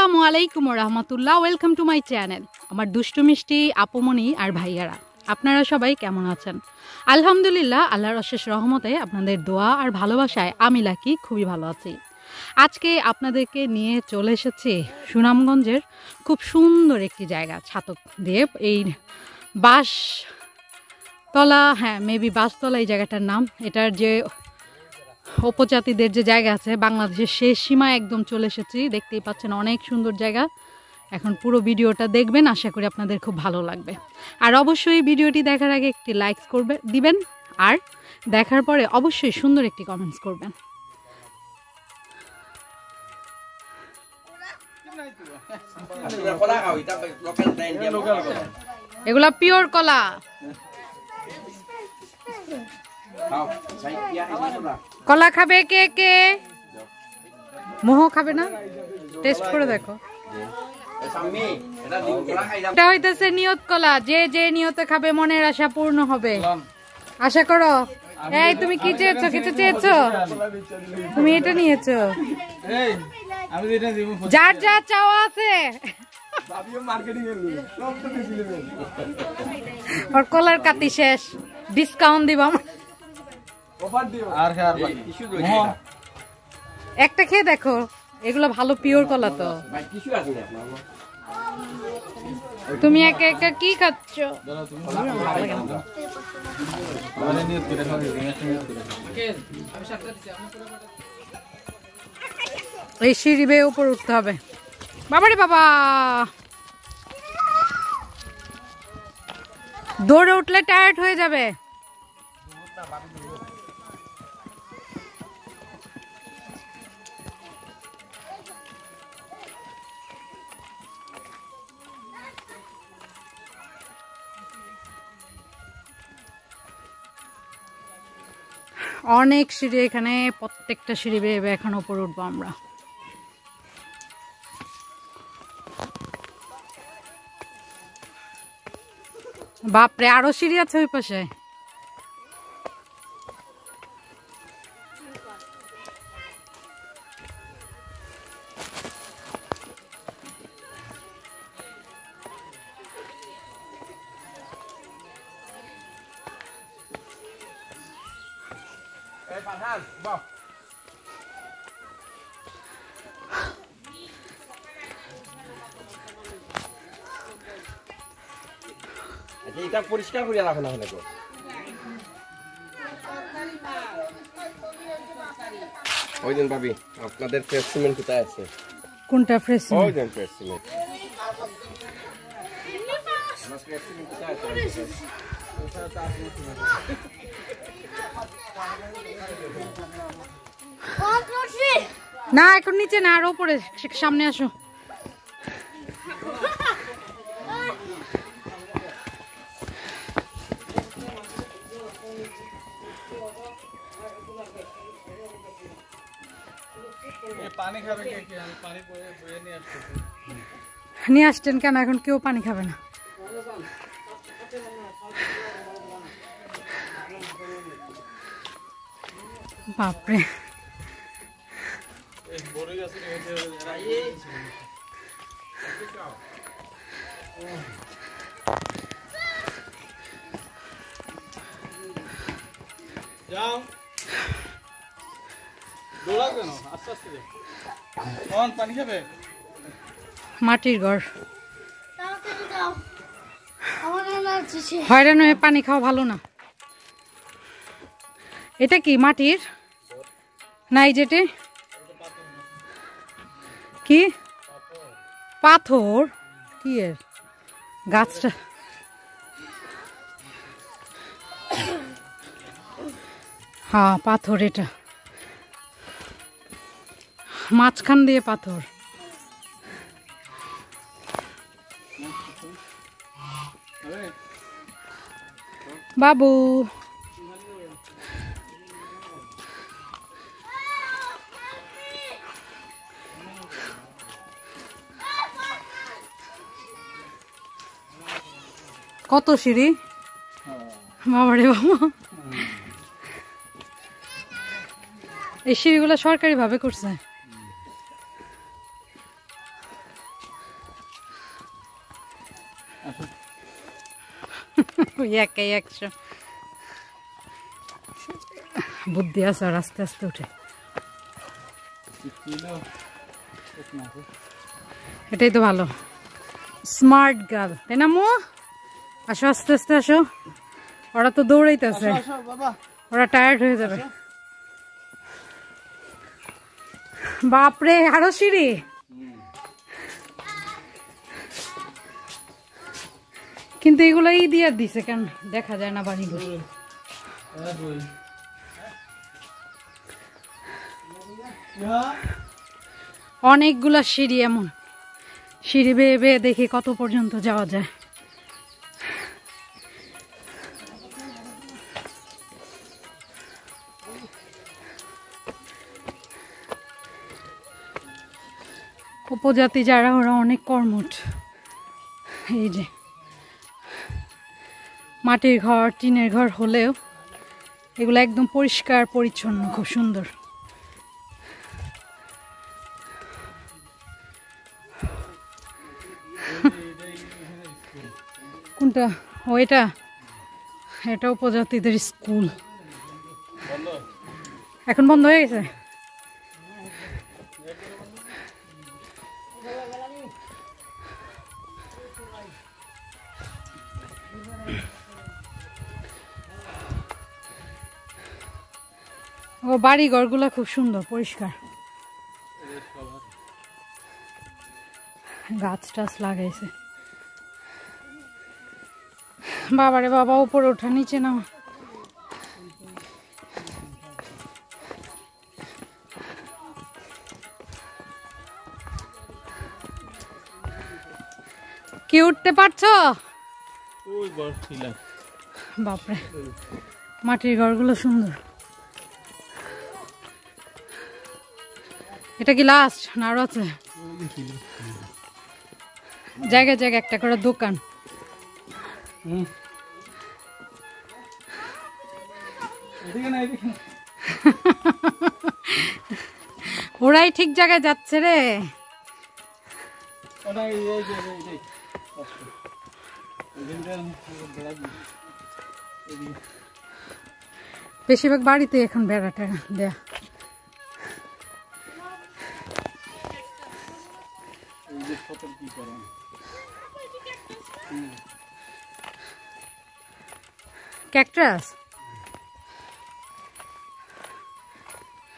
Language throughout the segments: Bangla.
আসসালামু আলাইকুম ওয়া রাহমাতুল্লাহ। Welcome to my channel. আমার দুষ্টু মিষ্টি আপুমনি আর ভাইয়ারা, আপনারা সবাই কেমন আছেন? আলহামদুলিল্লাহ, আল্লাহর অশেষ রহমতে আপনাদের দোয়া আর ভালোবাসায় আমি লাকি খুবই ভালো আছি। আজকে আপনাদেরকে নিয়ে চলে এসেছি সুনামগঞ্জের খুব সুন্দর একটি জায়গা, ছাতক দ্বীপ। এই বাঁশতলা, মেবি বাঁশতলা এই জায়গাটার নাম। এটার যে উপজাতিদের যে জায়গা আছে বাংলাদেশের শেষ সীমায় একদম চলে এসেছি। দেখতেই পাচ্ছেন অনেক সুন্দর জায়গা। এখন পুরো ভিডিওটা দেখবেন, আশা করি আপনাদের খুব ভালো লাগবে। আর অবশ্যই ভিডিওটি দেখার আগে একটি লাইক দিবেন, আর দেখার পরে অবশ্যই সুন্দর একটি কমেন্টস করবেন। এগুলা পিওর কলা। কলা খাবে কে কে? মোহ খাবে না? টেস্ট করে দেখো। এটা হইতেছে নিয়ত কলা। যে যে নিয়তে খাবে মনের আশা পূর্ণ হবে। আশা করো। এই তুমি কি চেয়েছো? কিছু চেয়েছো? তুমি এটা নিয়েছো? যার যা চাওয়া আছে। ওর কলার কাটি শেষ, ডিসকাউন্ট দিব। একটা খেয়ে দেখো, এগুলো ভালো পিওর কলা তো। তুমি একা একা কি খাচ্ছ? এই সিঁড়ি বেয়ে উপর উঠতে হবে। বাবারে বাবা, দৌড়ে উঠলে টায়ার্ড হয়ে যাবে। অনেক সিঁড়ি এখানে, প্রত্যেকটা সিঁড়ি বেয়ে এখন উপর উঠবো আমরা। বাপরে, আরো সিঁড়ি আছে ওই পাশে। এটা পরিষ্কার করে রাখো না হলে। ওই দিন ভাবি, আপনাদের ফ্রেশ সিমেন্ট কোথায় আছে? কোনটা ফ্রেশ? ওই দিন ফ্রেশ সিমেন্ট। না, এখন নিচে না, আর উপরে সামনে আসো। নিয়ে আসছেন কেন? এখন কেউ পানি খাবে না। বাপরে, যাও দৌড়া কেন? আস্তে আস্তে পানি খাবে। মাটির ঘর, হয়রান হয়ে পানি খাওয়া ভালো না। এটা কি মাটির? নাই, যেটা কি পাথর? কি এর গাছটা? হ্যাঁ, পাথর। এটা মাঝখান দিয়ে পাথর। বাবু, কত সিঁড়ি! বাবারে বাবা, এই সিঁড়িগুলো সরকারি ভাবে করছে। ওই একাই 100 বুদ্ধি আছে আর আস্তে আস্তে উঠে। এটাই তো ভালো, স্মার্ট গার্ল, তাই না মো? আসো আস্তে আস্তে আসো, ওরা তো দৌড়াইতেছে, ওরা টায়ার্ড হয়ে যাবে। বাপরে, আরো সিঁড়ি। কিন্তু এগুলো ই দিয়ে দিছে কেন, দেখা যায় না বাড়িগুলো। অনেকগুলা সিঁড়ি, এমন সিঁড়ি বেয়ে বেয়ে দেখি কত পর্যন্ত যাওয়া যায়। উপজাতি যারা, ওরা অনেক কর্মঠ। এই যে মাটির ঘর, টিনের ঘর হলেও এগুলো একদম পরিষ্কার পরিচ্ছন্ন, খুব সুন্দর। কোনটা? ও এটা, এটা উপজাতিদের স্কুল। এখন বন্ধ হয়ে গেছে। ও বাড়ি ঘরগুলা খুব সুন্দর পরিষ্কার, গাছ টাছ লাগাইছে। বাবারে বাবা, উপরে ওঠা, নিচে নাও। কি উঠতে পারছো? বাপরে, মাটির ঘরগুলো সুন্দর। এটা কি লাস্ট না আরো আছে? জায়গায় জায়গায় একটা করে দোকান। ওরাই ঠিক জায়গায় যাচ্ছে রে। বেশিরভাগ বাড়িতে এখন বেড়া টেড়া দেয়া। ক্যাকটাস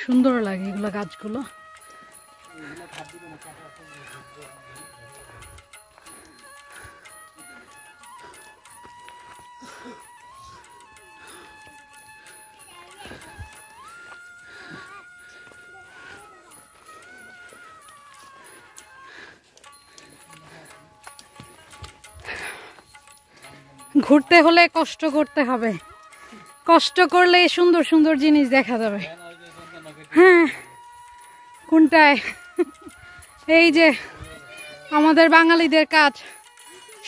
সুন্দর লাগে এগুলো, গাছগুলো। ঘুরতে হলে কষ্ট করতে হবে, কষ্ট করলে সুন্দর সুন্দর জিনিস দেখা যাবে। হ্যাঁ, কোনটায়? এই যে আমাদের বাঙালিদের কাজ,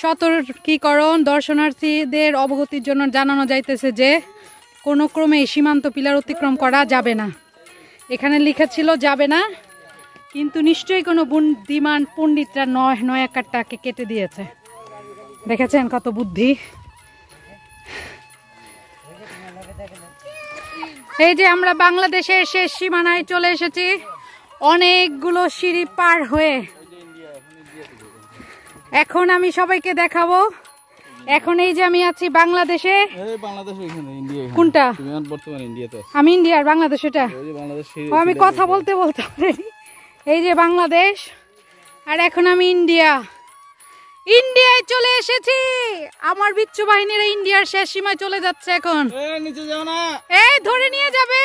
সতর্কীকরণ, দর্শনার্থীদের অবগতির জন্য জানানো যাইতেছে যে কোনো ক্রমে সীমান্ত পিলার অতিক্রম করা যাবে না। এখানে লেখা ছিল যাবে না, কিন্তু নিশ্চয়ই কোনো বুদ্ধিমান পণ্ডিতরা নয় কারটাকে কেটে দিয়েছে। দেখেছেন কত বুদ্ধি। এই যে আমরা বাংলাদেশের শেষ সীমানায় চলে এসেছি, অনেকগুলো সিঁড়ি পার হয়ে। এখন আমি সবাইকে দেখাবো। এখন এই যে আমি আছি বাংলাদেশে। কোনটা? আমি ইন্ডিয়ার, বাংলাদেশ এটা। আমি কথা বলতে বলতে এই যে বাংলাদেশ, আর এখন আমি ইন্ডিয়ায় চলে এসেছি। আমার বিচ্ছু বাহিনীরা ইন্ডিয়ার শেষ সীমায় চলে যাচ্ছে এখন। নিচে যাও না, এই ধরে নিয়ে যাবে,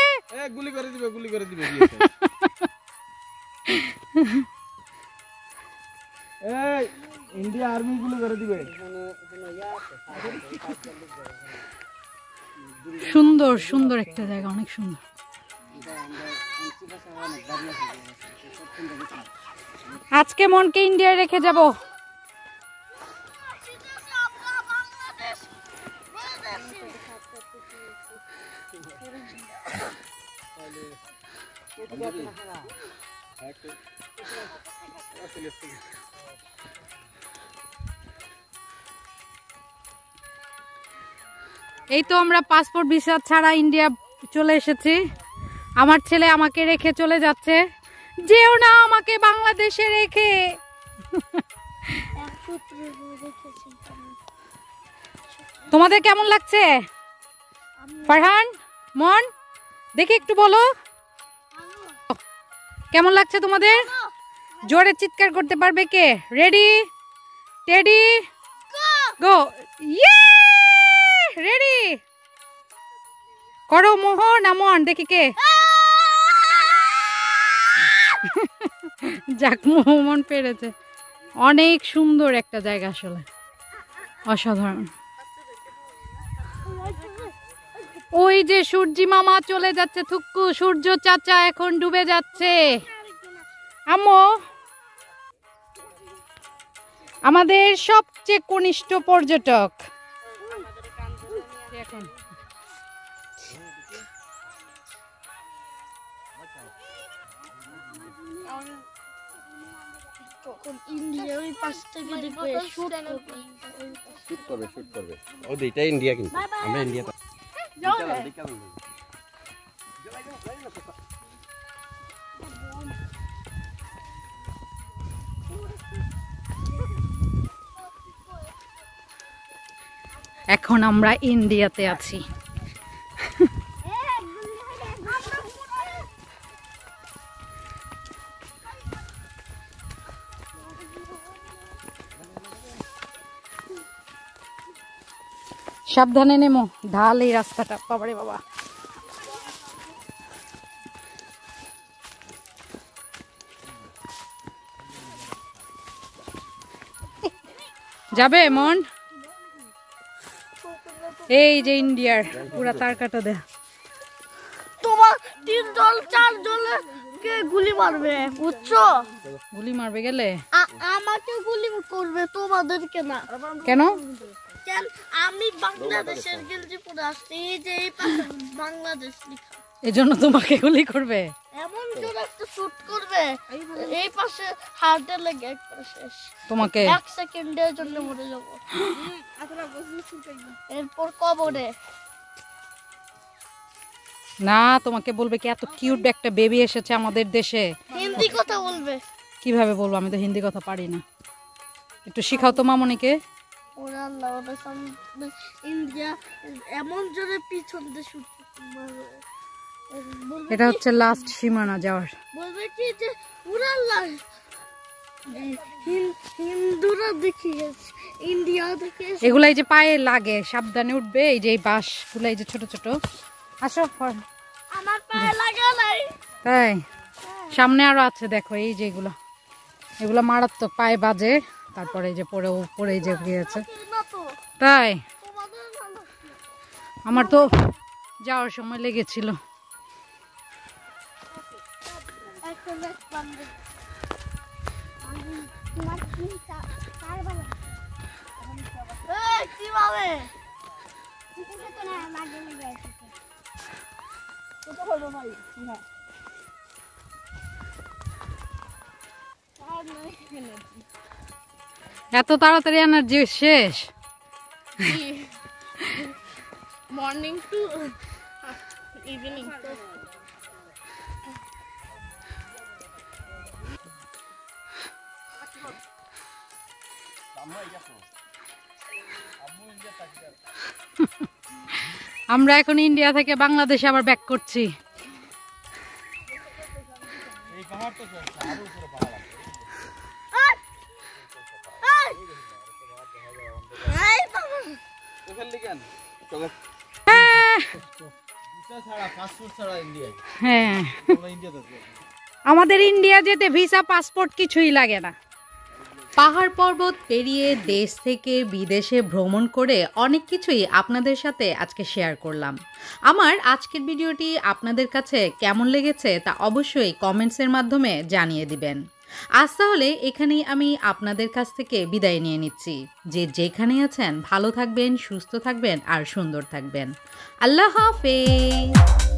গুলি করে দিবে, গুলি করে দিবে। এই ইন্ডিয়া আর্মি গুলি করে দিবে। সুন্দর সুন্দর একটা জায়গা, অনেক সুন্দর। আজকে মনকে ইন্ডিয়ায় রেখে যাব। এই তো আমরা পাসপোর্ট ভিসা ছাড়া ইন্ডিয়া চলে এসেছি। আমার ছেলে আমাকে রেখে চলে যাচ্ছে। যেও না আমাকে বাংলাদেশে রেখে। তোমাদের কেমন লাগছে? ফারহান, মন, দেখে একটু বলো কেমন লাগছে তোমাদের? জোরে চিৎকার করতে পারবে কে? রেডি, টেডি, গো। ইয়ে, রেডি করো। মোহন, আমন, দেখি কে। যাক, মোহন পেরেছে। অনেক সুন্দর একটা জায়গা, আসলে অসাধারণ। ওই যে সূর্যি মামা চলে যাচ্ছে। থুক্কু, সূর্য চাচা এখন ডুবে যাচ্ছে। আম্মু, আমাদের সবচেয়ে কনিষ্ঠ পর্যটক এখন। শুট করবে। ও দুইটা ইন্ডিয়া, কিন্তু আমরা ইন্ডিয়া। এখন আমরা ইন্ডিয়াতে আছি। সাবধানে নেমো, ঢাল এই রাস্তাটা। বাবারে বাবা, যাবে মন? এই যে ইন্ডিয়ার পুরা তার কাটা দেয়া। তোমার 3 দল 4 দলকে গুলি মারবে, বুঝছো? গুলি মারবে গেলে আমাকে গুলি করবে, তোমাদেরকে না। কেন? কেন? আমি বাংলাদেশের গেঞ্জি পরে আসছি, এই যে এই পাশে বাংলাদেশ লেখা। এজন্য তোমাকে গুলি করবে? এমন জোরে একটা শুট করবে, এই পাশে হার্টে লেগে একবার শেষ। তোমাকে 1 সেকেন্ডের জন্য মরে যাব। এরপর কবরে। না, তোমাকে বলবে কি এত কিউট একটা বেবি এসেছে আমাদের দেশে। হিন্দি কথা বলবে। কিভাবে বলবো? আমি তো হিন্দি কথা পারি না। একটু শিখাও তো মামনিকে। ওরা আল্লাহ, ওরা সামনে ইন্ডিয়া এমন জোরে পিছন দিয়ে শুট মারবে। এটা হচ্ছে লাস্ট সীমানা যাওয়ার। বলবে কি যে ওরা আল্লাহ, হিন্দুরা দেখিয়েছে, ইন্ডিয়া দেখিয়েছে। এগুলাই যে পায়ে লাগে, সাবধানে উঠবে। এই যে এই বাঁশ গুলা, এই যে ছোট ছোট। আসো। আমার পায়ে লাগা নাই। তাই? সামনে আরো আছে, দেখো এই যে এগুলো মারাত্মক, পায়ে বাজে। তারপরে এই যে পরে এই যে গিয়েছে। তাই? আমার তো যাওয়ার সময় লেগেছিল। এত তাড়াতাড়ি এনার্জি শেষ? Morning to evening. আমরা এখন ইন্ডিয়া থেকে বাংলাদেশে আবার ব্যাক করছি। এই পাহাড় তো আরো উপরে পাহাড় আছে। হ্যাঁ, আমাদের ইন্ডিয়া যেতে ভিসা পাসপোর্ট কিছুই লাগে না। পাহাড় পর্বত পেরিয়ে দেশ থেকে বিদেশে ভ্রমণ করে অনেক কিছুই আপনাদের সাথে আজকে শেয়ার করলাম। আমার আজকের ভিডিওটি আপনাদের কাছে কেমন লেগেছে তা অবশ্যই কমেন্টসের মাধ্যমে জানিয়ে দিবেন। আজ তাহলে এখানেই আমি আপনাদের কাছ থেকে বিদায় নিয়ে নিচ্ছি। যে যেখানে আছেন ভালো থাকবেন, সুস্থ থাকবেন আর সুন্দর থাকবেন। আল্লাহ হাফেজ।